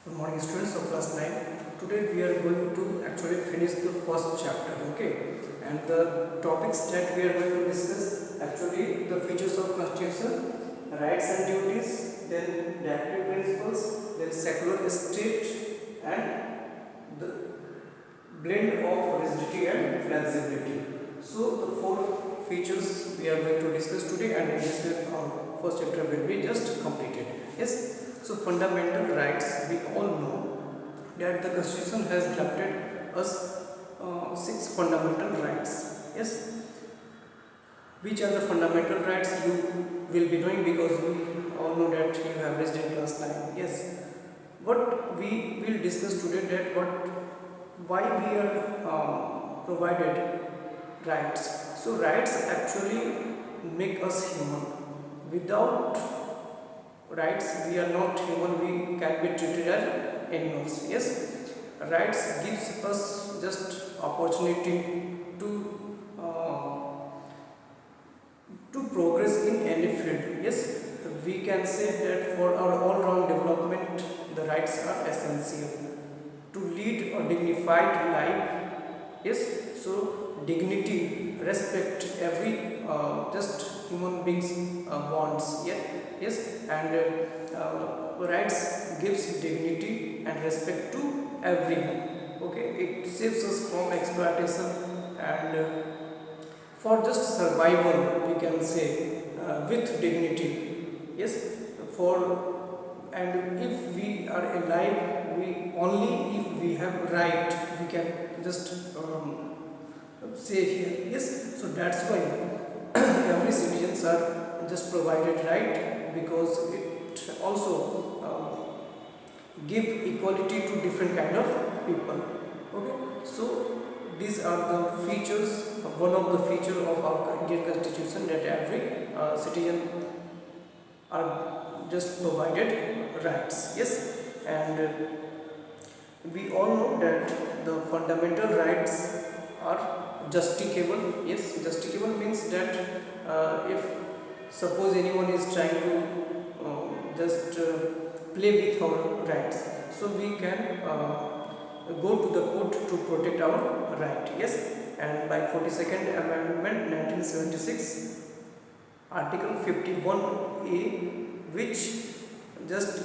Good morning students of class 9. Today we are going to actually finish the first chapter, okay? And the topics that we are going to discuss actually the features of constitution, rights and duties, then directive principles, then secular state and the blend of rigidity and flexibility. So the four features we are going to discuss today, and in this way our first chapter will be just completed. Yes. So fundamental rights, we all know that the constitution has drafted us six fundamental rights. Yes. Which are the fundamental rights you will be knowing, because we all know that you have raised in class 9. Yes. What we will discuss today, that why we are provided rights. So rights actually make us human. Without rights we are not human, we can be treated as animals. Yes. Rights gives us just opportunity to progress in any field. Yes, we can say that for our all-round development the rights are essential to lead a dignified life. Yes. So dignity, respect, every just human beings wants. Yeah. Yes. And rights gives dignity and respect to everyone. Okay, it saves us from exploitation and for just survival, we can say, with dignity. Yes. For, and if we are alive, we only if we have right we can just say here. Yes. So that's why every citizens are just provided right, because it also give equality to different kind of people. Okay. So these are the features, one of the feature of our Indian constitution, that every citizen are just provided rights. Yes. And we all know that the fundamental rights are justicable. Yes. Justicable means that if suppose anyone is trying to just play with our rights, so we can go to the court to protect our right. Yes. And by 42nd amendment 1976, article 51A, which just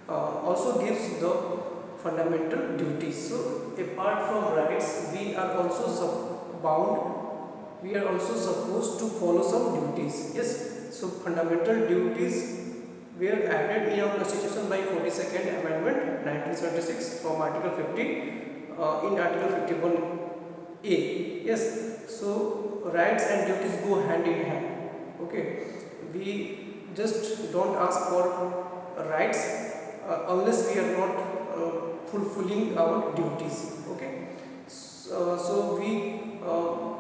also gives the fundamental duties. So apart from rights, we are also bound, we are also supposed to follow some duties. Yes. So fundamental duties were added in our constitution by 42nd amendment 1976 from article 50 in article 51A. Yes. So rights and duties go hand in hand. Okay. We just don't ask for rights unless we are not fulfilling our duties. Okay. So we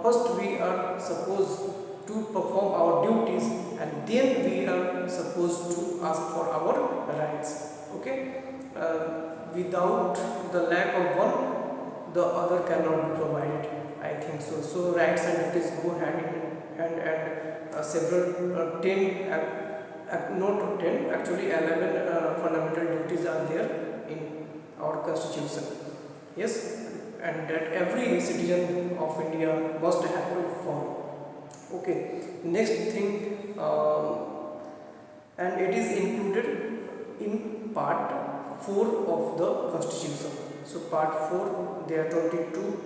first we are supposed to perform our duties, and then we are supposed to ask for our rights. Okay. Without the lack of one, the other cannot be provided, I think so. So rights and duties go hand in hand, and several 10 not 10, actually 11 fundamental duties are there in our constitution. Yes. And that every citizen of India must have to follow. Okay. Next thing, and it is included in part 4 of the constitution. So part 4, there are 22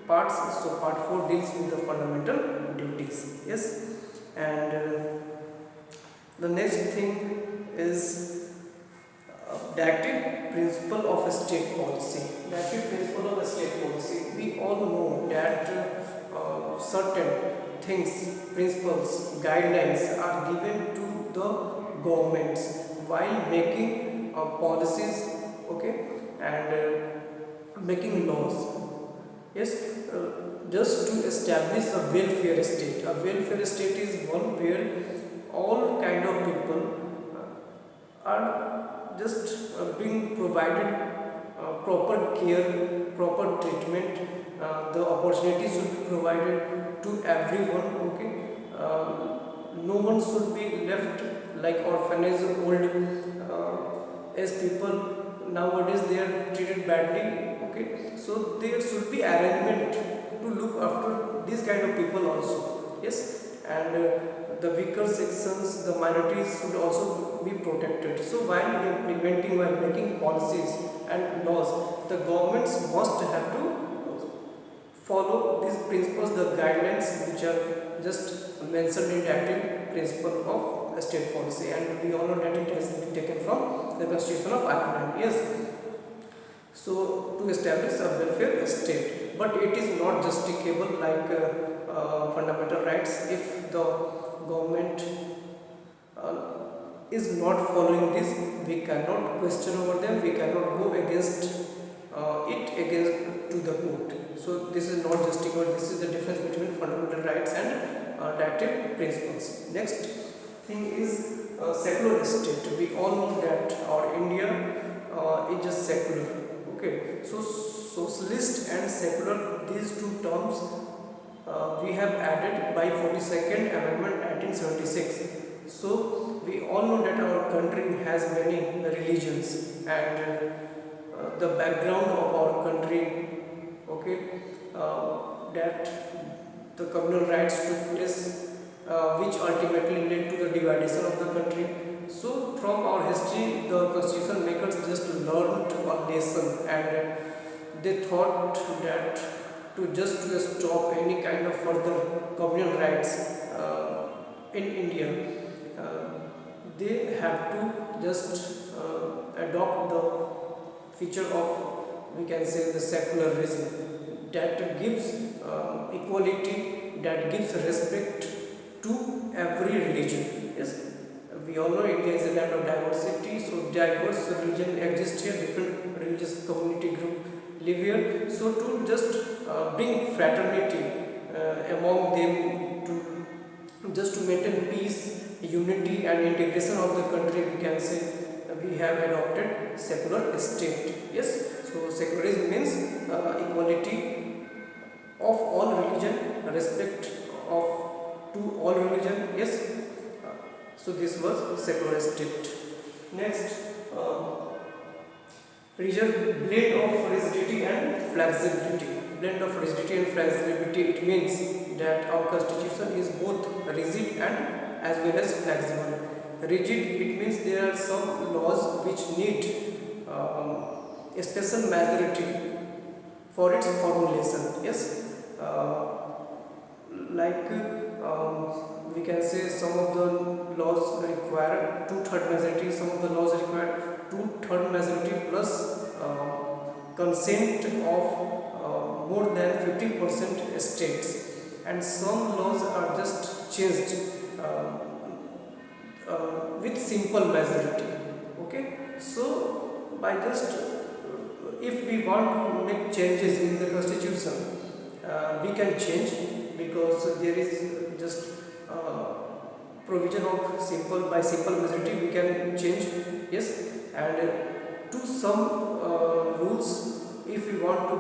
parts. So part 4 deals with the fundamental duties. Yes. And the next thing is directive principle of a state policy. Directive principle of a state policy, we all know that certain things, principles, guidelines are given to the governments while making policies. Okay. And making laws. Yes. Just to establish a welfare state. A welfare state is one where all kind of people are just being provided proper care, proper treatment. The opportunities should be provided to everyone. Okay. No one should be left like orphanage, old as people nowadays they are treated badly. Okay, so there should be arrangement to look after these kind of people also. Yes, and the weaker sections, the minorities should also be protected. So while implementing, while making policies and laws, the governments must have to follow these principles, the guidelines which are just mentioned in the active principle of state policy, and we all know that it has been taken from the Constitution of Ireland. Yes, so to establish a welfare state, but it is not justifiable like fundamental rights. If the government uh, is not following this, we cannot question over them, we cannot go against it against to the court. So this is not justifiable. This is the difference between fundamental rights and directive principles. Next thing is secular state. We all know that our India is just secular. Okay, so socialist and secular, these two terms we have added by 42nd Amendment 1976. So we all know that our country has many religions, and the background of our country, okay, that the communal rights took place, which ultimately led to the division of the country. So from our history, the constitution makers just learned a lesson, and they thought that to stop any kind of further communal rights in India, they have to just adopt the feature of, we can say, the secularism that gives equality, that gives respect to every religion. Yes, we all know India is a land of diversity, so diverse religion exists here, different religious community group live here. So to just bring fraternity among them, to just to maintain peace, unity and integration of the country, we can say we have adopted secular state. Yes, so secularism means equality of all religion, respect of to all religion. Yes, so this was secular state. Next, blend of rigidity and flexibility. Blend of rigidity and flexibility, it means that our constitution is both rigid and as well as flexible. Rigid, it means there are some laws which need a special majority for its formulation. Yes, like we can say some of the laws require two-third majority, some of the laws require two-third majority plus consent of more than 50% states, and some laws are just changed with simple majority. Okay, so by just if we want to make changes in the constitution, we can change, because there is just provision of simple majority we can change. Yes, and to some rules, if we want to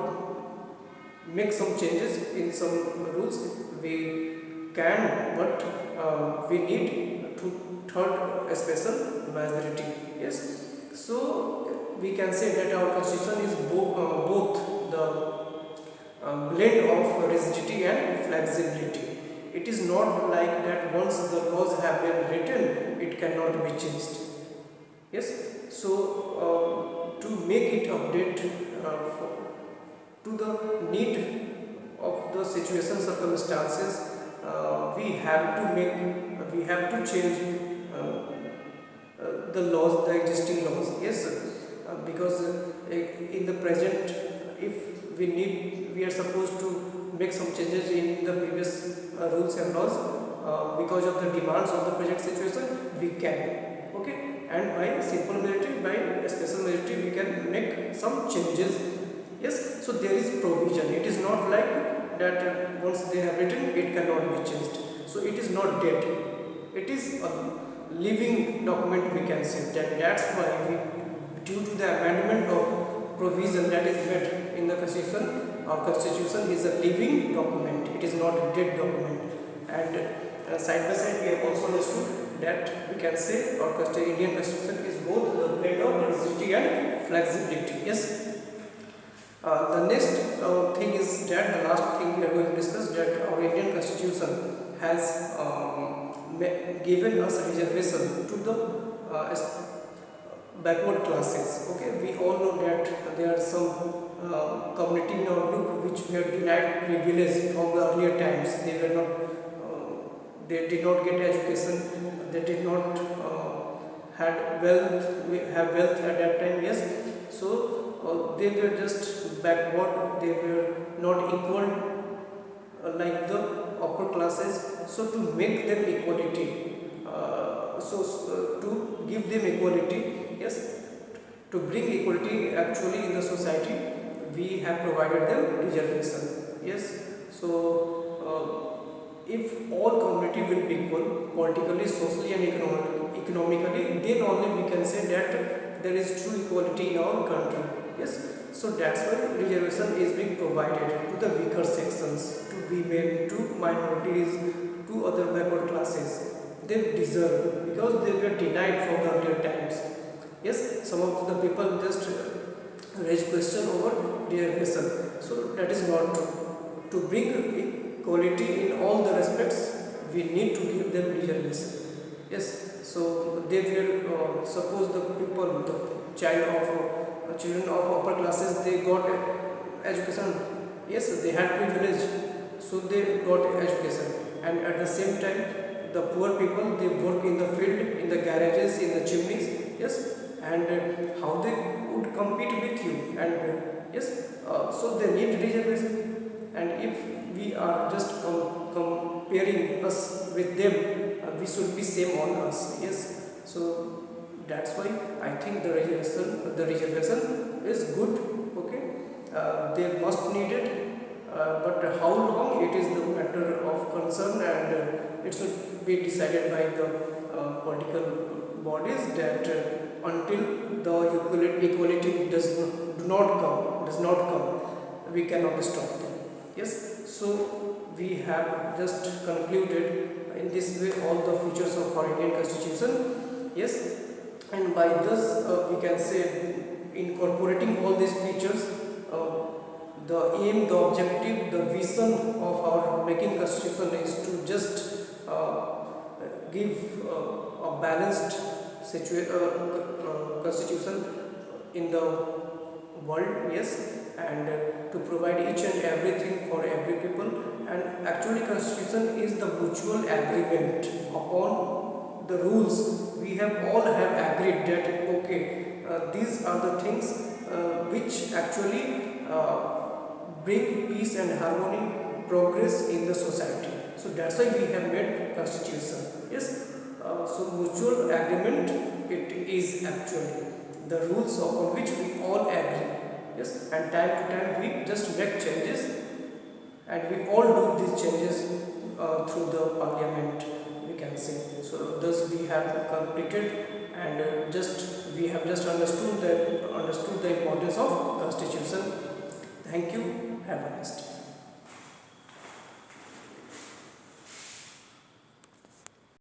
make some changes in some rules, we can, but we need two-third special majority. Yes, so we can say that our constitution is both the blend of rigidity and flexibility. It is not like that once the laws have been written, it cannot be changed. Yes, so to make it update to the need of the situation circumstances, we have to change the laws, the existing laws. Yes, because in the present, if we are supposed to make some changes in the previous rules and laws, because of the demands of the present situation, we can. Okay, and by simple majority, by a special majority, we can make some changes. Yes, so there is provision. It is not like that once they have written, it cannot be changed. So it is not dead. It is a living document, we can say. That's why due to the amendment of provision that is made in the constitution, our constitution is a living document. It is not a dead document. And side by side, we have also understood that we can say our Indian constitution is both the blend of rigidity and flexibility. Yes. The next thing is that the last thing we are going to discuss, that our Indian constitution has given us reservation to the backward classes. Okay, we all know that there are some community in our group which were denied privilege from the earlier times. They were not, they did not get education, they did not had wealth, have wealth at that time. Yes, so they were just backward. They were not equal like the upper classes. So to make them equality, to give them equality, yes, to bring equality actually in the society, we have provided them reservation. Yes, so if all community will be equal politically, socially and economically, then only we can say that there is true equality in our country. Yes, so that's why reservation is being provided to the weaker sections, to women, to minorities, to other backward classes. They deserve, because they were denied from the earlier times. Yes, some of the people just raise question over reservation. So that is not true. To bring equality in all the respects, we need to give them reservation. Yes, so they were suppose the people, the children of upper classes, they got education. Yes, they had privilege, so they got education, and at the same time the poor people, they work in the field, in the garages, in the chimneys. Yes, and how they would compete with you, and yes, so they need reservation. And if we are just comparing us with them, we should be same on us. Yes, so that's why I think the reservation is good. Okay, they must need it, but how long, it is the matter of concern, and it should be decided by the political bodies, that until the equality does not come, we cannot stop them. Yes, so we have just concluded in this way all the features of our Indian constitution. Yes, and by this we can say, incorporating all these features, the aim, the objective, the vision of our making constitution is to just give a balanced constitution in the world. Yes, and to provide each and everything for every people. And actually constitution is the mutual agreement upon the rules. We have all have agreed that okay, these are the things which actually bring peace and harmony, progress in the society. So that's why we have made constitution. Yes, so mutual agreement, it is actually the rules upon which we all agree. Yes, and time to time we just make changes, and we all do these changes through the parliament, we can say. So thus we have completed, and we have just understood the importance of constitution. Thank you. Have a nice day.